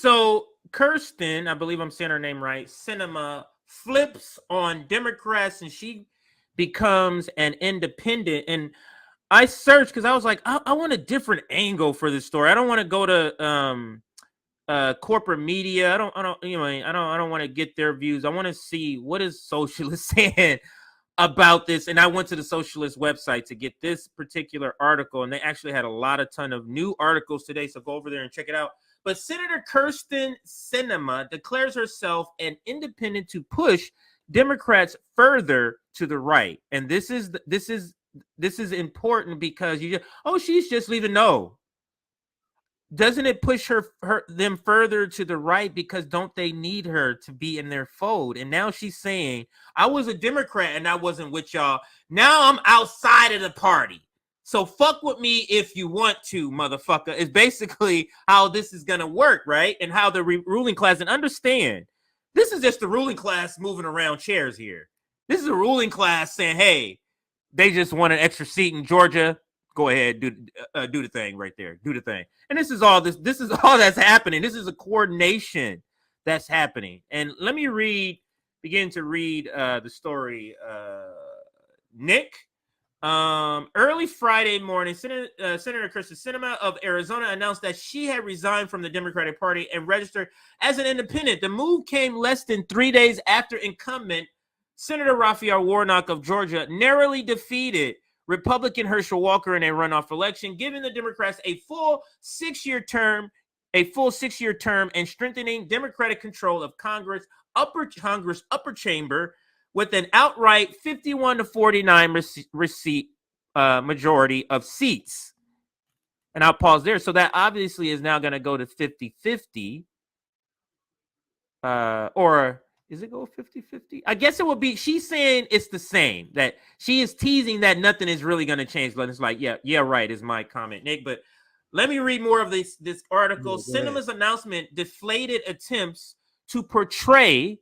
So Kyrsten, I believe I'm saying her name right, Sinema flips on Democrats and she becomes an independent. And I searched because I was like, I want a different angle for this story. I don't want to go to corporate media. I don't want to get their views. I want to see what is socialist saying about this. And I went to the socialist website to get this particular article, and they actually had a ton of new articles today. So go over there and check it out. But Senator Kyrsten Sinema declares herself an independent to push Democrats further to the right. And this is important because she's just leaving. No. Doesn't it push them further to the right because don't they need her to be in their fold? And now she's saying, I was a Democrat and I wasn't with y'all. Now I'm outside of the party. So fuck with me if you want to, motherfucker, is basically how this is going to work, right? And how the ruling class, and understand, this is just the ruling class moving around chairs here. This is a ruling class saying, hey, they just want an extra seat in Georgia. Go ahead, do the thing right there. Do the thing. And this is all that's happening. This is a coordination that's happening. And let me begin to read the story, Nick. Early Friday morning, Senator Kyrsten Sinema of Arizona announced that she had resigned from the Democratic Party and registered as an independent. The move came less than 3 days after incumbent Senator Raphael Warnock of Georgia narrowly defeated Republican Herschel Walker in a runoff election, giving the Democrats a full six-year term and strengthening Democratic control of Congress upper chamber with an outright 51-49 majority of seats. And I'll pause there. So that obviously is now going to go to 50-50. Or is it go 50-50? I guess it will be. She's saying it's the same. That she is teasing that nothing is really going to change. But it's like, yeah, right, is my comment, Nick. But let me read more of this article. Sinema's announcement deflated attempts to portray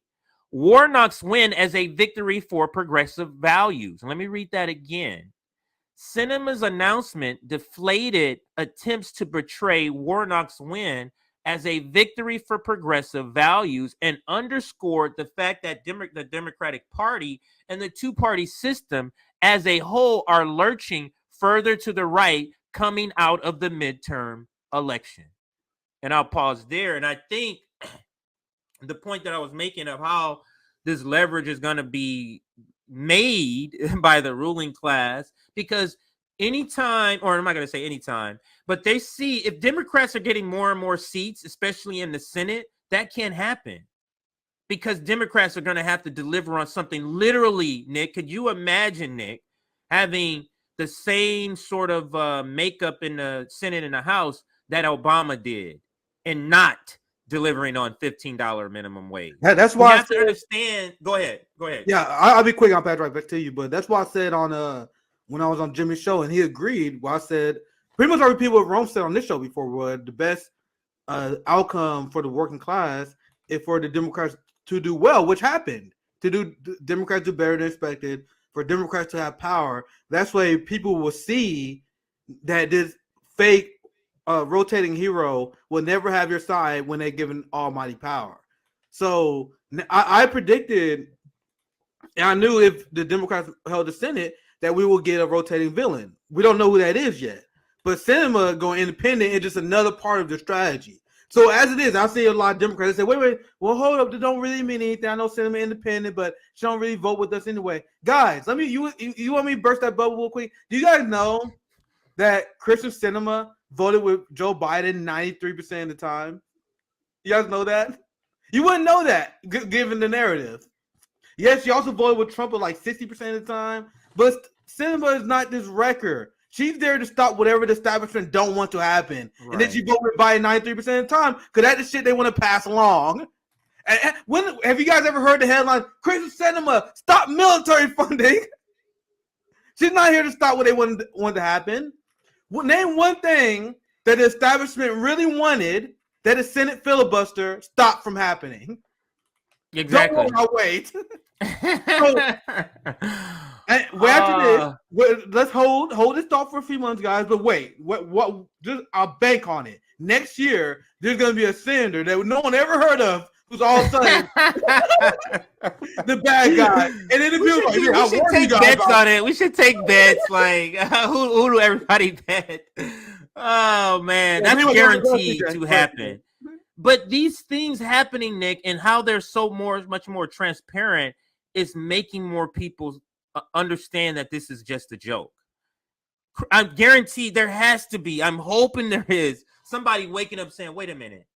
Warnock's win as a victory for progressive values. Let me read that again. Sinema's announcement deflated attempts to portray Warnock's win as a victory for progressive values and underscored the fact that the Democratic Party and the two-party system as a whole are lurching further to the right coming out of the midterm election. And I'll pause there. And I think the point that I was making of how this leverage is going to be made by the ruling class, because anytime, or I'm not going to say anytime, but they see if Democrats are getting more and more seats, especially in the Senate, that can't happen because Democrats are going to have to deliver on something. Literally, Nick, could you imagine, Nick, having the same sort of makeup in the Senate and the House that Obama did and not delivering on $15 minimum wage? That's why you have to understand. Go ahead. Yeah, I'll be quick. I'll pass right back to you. But that's why I said on when I was on Jimmy's show, and he agreed. Well, I said pretty much every people at Rome said on this show before was the best outcome for the working class is for the Democrats to do well, which happened. Democrats do better than expected. For Democrats to have power, that's why people will see that this fake rotating hero will never have your side when they're given almighty power. So I predicted, and I knew if the Democrats held the Senate that we will get a rotating villain. We don't know who that is yet, but Sinema going independent is just another part of the strategy. So as it is, I see a lot of Democrats say, wait, well, hold up, that don't really mean anything. I know Sinema independent, but she don't really vote with us anyway. Guys, you want me to burst that bubble real quick? Do you guys know that Kyrsten Sinema voted with Joe Biden 93% of the time? You guys know that? You wouldn't know that, given the narrative. Yes, she also voted with Trump like 60% of the time, but Sinema is not this wrecker. She's there to stop whatever the establishment don't want to happen. Right. And then she vote with Biden 93% of the time because that's the shit they want to pass along. And when have you guys ever heard the headline, Kyrsten Sinema, stop military funding? She's not here to stop what they want to happen. Well, name one thing that the establishment really wanted that a Senate filibuster stopped from happening. Exactly. Don't wait. And after this, let's hold this thought for a few months, guys. But wait, what? Just I'll bank on it. next year there's going to be a senator that no one ever heard of who's all of a sudden the bad guy. And then we should take bets on it. We should take bets like who do everybody bet? Oh man, that's guaranteed to happen. But these things happening, Nick, and how they're so much more transparent is making more people understand that this is just a joke. I'm guaranteed there has to be. I'm hoping there is somebody waking up saying, "Wait a minute,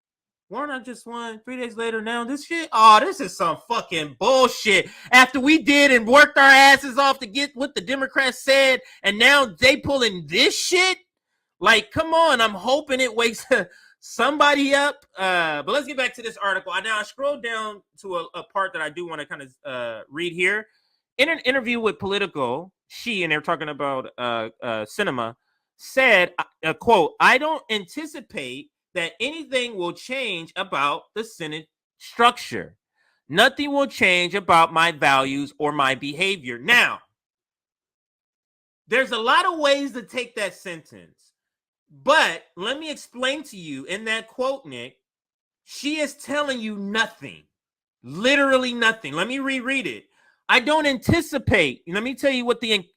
Warren just won 3 days later. Now this shit, this is some fucking bullshit." After we did and worked our asses off to get what the Democrats said, and now they pulling this shit. Like, come on! I'm hoping it wakes somebody up. But let's get back to this article. I scrolled down to a part that I do want to kind of read here. In an interview with Politico, and they're talking about Sinema, said, quote, "I don't anticipate that anything will change about the Senate structure. Nothing will change about my values or my behavior." Now, there's a lot of ways to take that sentence, but let me explain to you in that quote, Nick, she is telling you nothing, literally nothing. Let me reread it. I don't anticipate. Let me tell you what the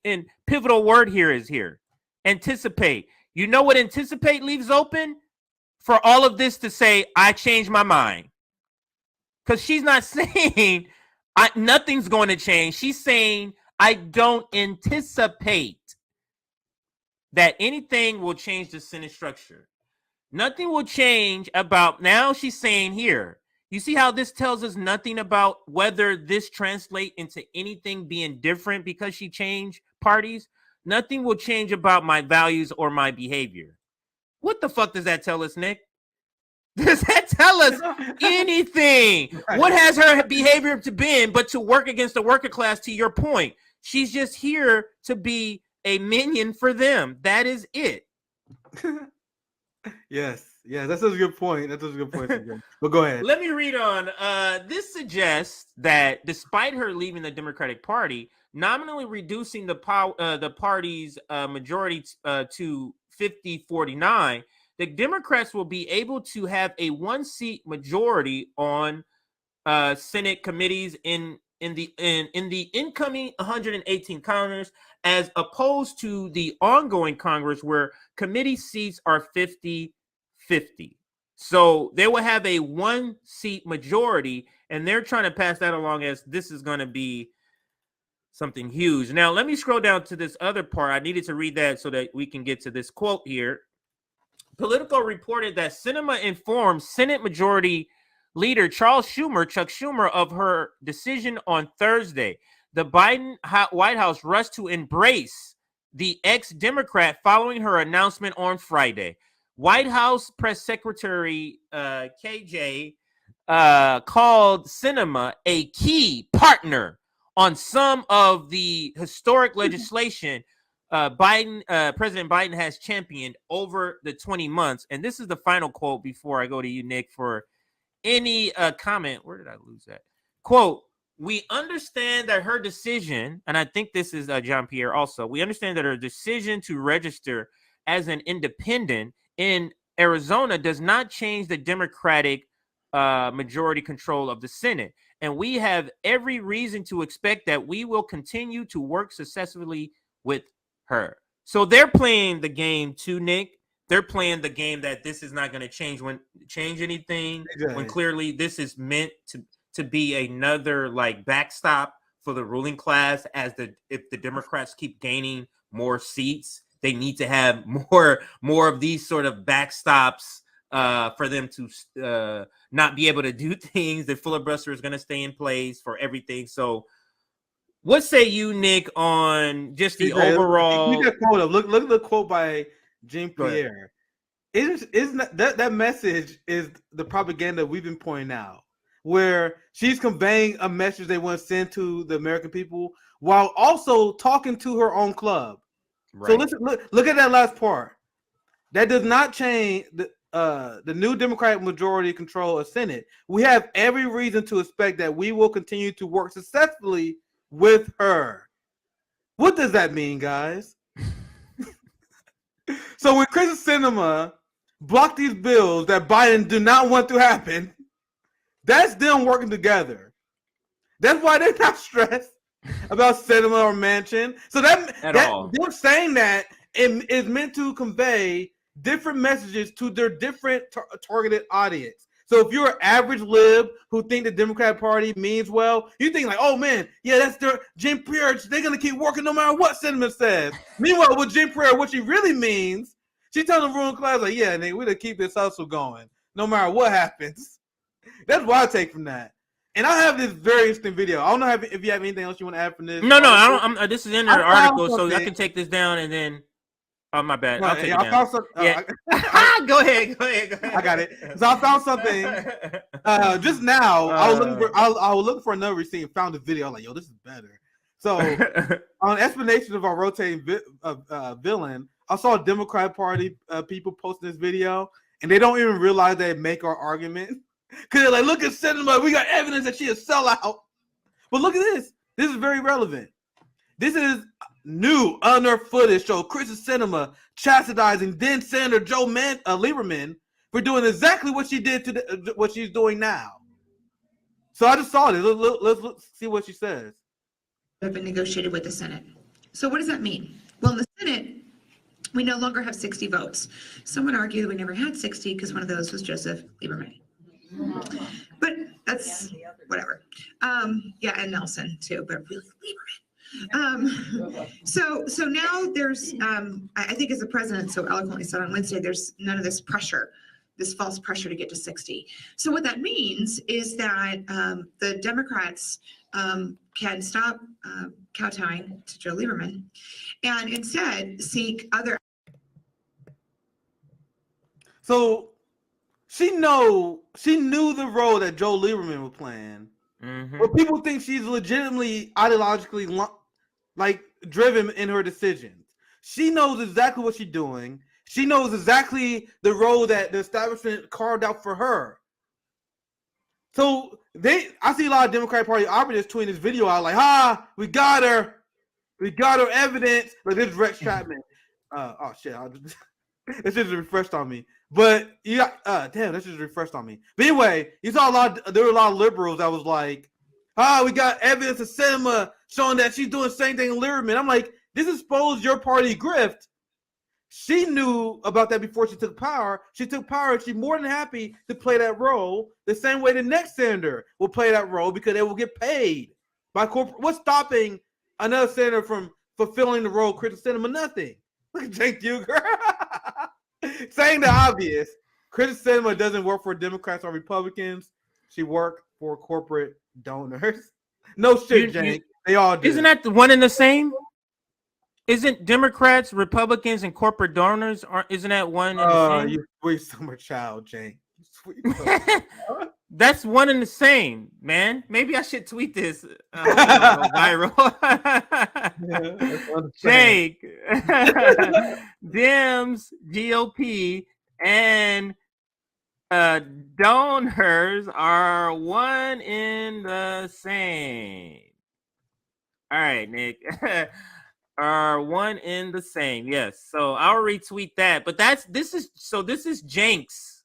pivotal word here is here. Anticipate. You know what anticipate leaves open? For all of this to say, I changed my mind. Because she's not saying nothing's going to change. She's saying, I don't anticipate that anything will change the Senate structure. Nothing will change about, now she's saying here, you see how this tells us nothing about whether this translates into anything being different because she changed parties? Nothing will change about my values or my behavior. What the fuck does that tell us, Nick? Does that tell us anything? What has her behavior to been but to work against the worker class, to your point? She's just here to be a minion for them. That is it. Yes, that's a good point. That's a good point. But go ahead. Let me read on. This suggests that despite her leaving the Democratic Party, nominally reducing the party's majority to 50-49, the Democrats will be able to have a one-seat majority on Senate committees in the incoming 118 Congress, as opposed to the ongoing Congress where committee seats are 50-50. So they will have a one-seat majority, and they're trying to pass that along as this is going to be something huge. Now, let me scroll down to this other part. I needed to read that so that we can get to this quote here. Politico reported that Sinema informed Senate Majority Leader Chuck Schumer, of her decision on Thursday. The Biden White House rushed to embrace the ex-Democrat following her announcement on Friday. White House Press Secretary KJ called Sinema a key partner on some of the historic legislation President Biden has championed over the 20 months. And this is the final quote before I go to you, Nick, for any comment. Where did I lose that? Quote, "We understand that her decision," and I think this is John Pierre also, "we understand that her decision to register as an independent in Arizona does not change the Democratic majority control of the Senate. And we have every reason to expect that we will continue to work successfully with her." So they're playing the game too, Nick. They're playing the game that this is not going to change anything, when clearly this is meant to be another like backstop for the ruling class. If the Democrats keep gaining more seats, they need to have more of these sort of backstops for them to not be able to do things. The filibuster is going to stay in place for everything. So what say you, Nick, on just the overall? Look at the quote by Jean Pierre. Isn't that message is the propaganda we've been pointing out, where she's conveying a message they want to send to the American people while also talking to her own club. Right. So look at that last part. That does not change the new Democratic majority control of Senate. We have every reason to expect that we will continue to work successfully with her. What does that mean, guys? So when Kyrsten Sinema block these bills that Biden do not want to happen. That's them working together. That's why they're not stressed about Sinema or Manchin. So that them saying that it is meant to convey different messages to their different targeted audience. So if you're an average lib who think the Democratic Party means well, you think like, oh man, yeah, that's their Jen Pierre. They're gonna keep working no matter what Sinema says. Meanwhile, with Jen Pierre, what she really means, she telling the room class like, yeah, nigga, we gonna keep this hustle going no matter what happens. That's what I take from that. And I have this very interesting video. I don't know if you have anything else you want to add from this. No, I don't. This is in the article, so I can take this down and then. Oh, my bad. I'll take it down. Go ahead. I got it. So I found something just now. I was looking for another receipt and found a video. I'm like, yo, this is better. So on explanation of our rotating villain, I saw Democratic Party people posting this video, and they don't even realize they make our argument. Because they're like, look at Sinema. We got evidence that she is sellout. But look at this. This is very relevant. This is new unearthed footage show Kyrsten Sinema chastising then Senator Joe Lieberman for doing exactly what she did to what she's doing now. So I just saw this. Let's see what she says. Have been negotiated with the Senate. So what does that mean? Well, in the Senate, we no longer have 60 votes. Some would argue that we never had 60 because one of those was Joseph Lieberman. But that's whatever. Yeah, and Nelson too, but really Lieberman. So now there's, I think as the president so eloquently said on Wednesday, there's none of this pressure, this false pressure to get to 60. So what that means is that the Democrats can stop kowtowing to Joe Lieberman and instead seek other. So she knew the role that Joe Lieberman was playing. Mm-hmm. But people think she's legitimately ideologically driven in her decisions. She knows exactly what she's doing. She knows exactly the role that the establishment carved out for her. So I see a lot of Democratic Party operatives tweeting this video out like, we got her evidence. But this is Rex Chapman. Oh shit, this just refreshed on me. But yeah, damn, this just refreshed on me. But anyway, there were a lot of liberals that was like, we got evidence of Sinema showing that she's doing the same thing in Lieberman. I'm like, this exposed your party grift. She knew about that before she took power. She took power and she's more than happy to play that role the same way the next senator will play that role because they will get paid by corporate. What's stopping another senator from fulfilling the role of Kyrsten Sinema? Nothing. Look at Jake Duger. Saying the obvious, Kyrsten Sinema doesn't work for Democrats or Republicans. She worked for corporate donors. No shit, Jake. They all do. Isn't that the one and the same? Isn't Democrats, Republicans, and corporate donors? Isn't that one and the same? You sweet summer child, Jake. That's one and the same, man. Maybe I should tweet this viral. Jake, Dems, GOP, and donors are one in the same. All right, Nick. Are one in the same. Yes. So I'll retweet that. But this is Jank's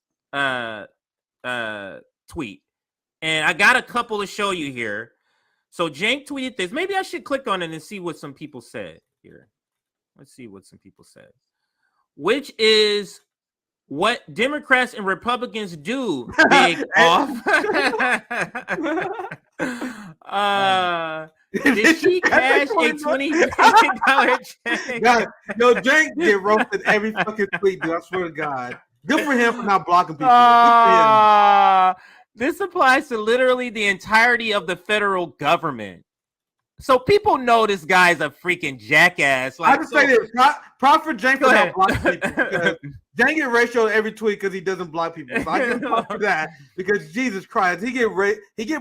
tweet. And I got a couple to show you here. So Jank tweeted this. Maybe I should click on it and see what some people said here. Let's see what some people said. Which is what Democrats and Republicans do, big off. Did she cash a $20 million check? God, yo, Jank get roasted every fucking tweet, dude. I swear to God. Good for him for not blocking people. This applies to literally the entirety of the federal government. So people know this guy's a freaking jackass. I just say this. Props for Jank for not blocking people. Jank get ratioed every tweet because he doesn't block people. So I can talk to that because Jesus Christ, he get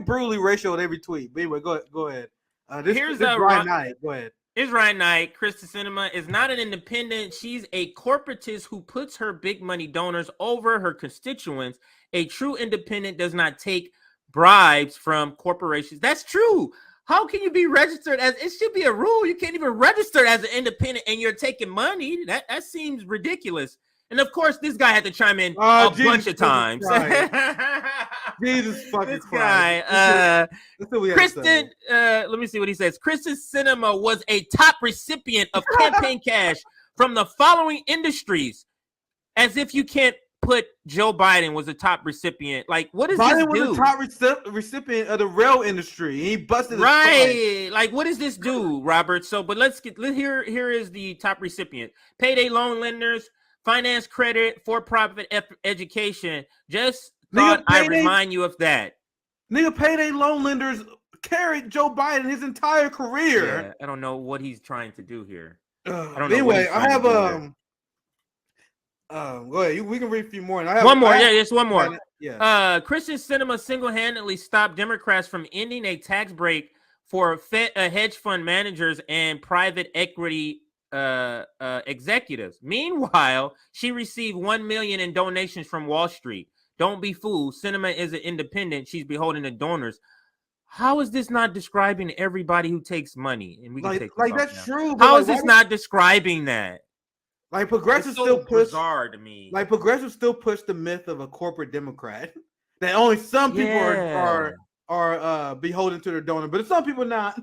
brutally ratioed every tweet. But anyway, go ahead. Here's Ryan Knight. Go ahead. Here's Ryan Knight. Kyrsten Sinema is not an independent. She's a corporatist who puts her big money donors over her constituents. A true independent does not take bribes from corporations. That's true. How can you be registered as? It should be a rule. You can't even register as an independent and you're taking money. That seems ridiculous. And of course, this guy had to chime in Oh, a bunch of times. Jesus fucking This Christ. guy, Let's see what he had to say. Kyrsten, let me see what he says. Kyrsten Sinema was a top recipient of campaign cash from the following industries, as if you can't put Joe Biden was a top recipient. Like, what does Biden this was do? the top recipient of the rail industry. He busted his Right. Like, what does this do, Robert? So, but here is the top recipient. Payday loan lenders, finance credit, for-profit education. Just thought I'd remind you of that. Nigga, payday loan lenders carried Joe Biden his entire career. Yeah, I don't know what he's trying to do here. Anyway, I have go ahead. We can read a few more. And I have one more. Just one more. Yeah. Kyrsten Sinema single-handedly stopped Democrats from ending a tax break for hedge fund managers and private equity executives. Meanwhile, she received $1 million in donations from Wall Street. Don't be fooled. Sinema is an independent. She's beholden to donors. How is this not describing everybody who takes money? And we can take this that's now. true. How is this not describing that? Like progressives so still push bizarre to me. Like progressives still push the myth of a corporate Democrat that only some people are beholden to their donor, but some people not.